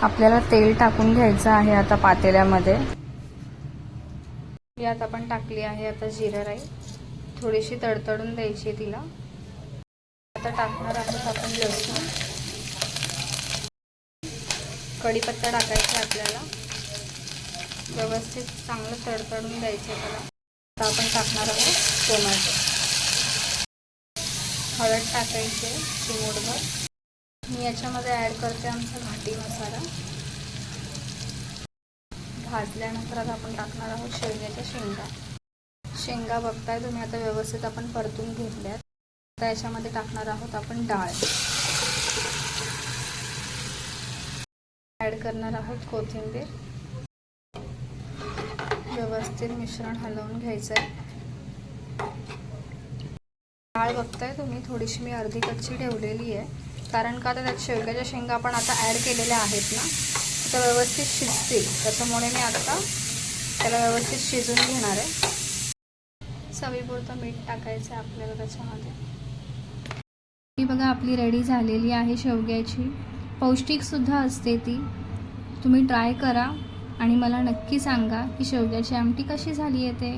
आपल्याला तेल टाकून घ्यायचं आहे आता पातेल्यामध्ये। यात आपण टाकली आहे आता जिरा राई, थोडीशी तडतडून द्यायची तिला। आता टाकणार आहोत आपण लसूण, कढीपत्ता टाकायचा आपल्याला, व्यवस्थित चांगलं तडतडून द्यायचं त्याला। आता आपण टाकणार आहोत टोमॅटो, हळद टाकायची चिमूटभर। मी याच्यामध्ये ॲड करते आमचा घाटी मसाला। भाजल्यानंतर आता आपण टाकणार आहोत शेवग्याच्या शेंगा। शेंगा बघताय तुम्ही आता व्यवस्थित आपण परतून घेतल्यात। आता याच्यामध्ये टाकणार आहोत आपण डाळ, ॲड करणार आहोत कोथिंबीर। व्यवस्थित मिश्रण हलवून घ्यायचं आहे। डाळ बघताय तुम्ही थोडीशी मी अर्धी कच्ची ठेवलेली आहे, कारण का त्यात शेवग्याच्या शेंगा आपण आता ॲड केलेल्या आहेत ना, तर व्यवस्थित शिजतील, त्याच्यामुळे मी आता त्याला व्यवस्थित शिजून घेणार आहे। चवीपुरतं मीठ टाकायचं आहे आपल्याला त्याच्यामध्ये। ही बघा आपली रेडी झालेली आहे शेवग्याची, पौष्टिकसुद्धा असते ती। तुम्ही ट्राय करा आणि मला नक्की सांगा की शेवग्याची आमटी कशी झाली आहे ते।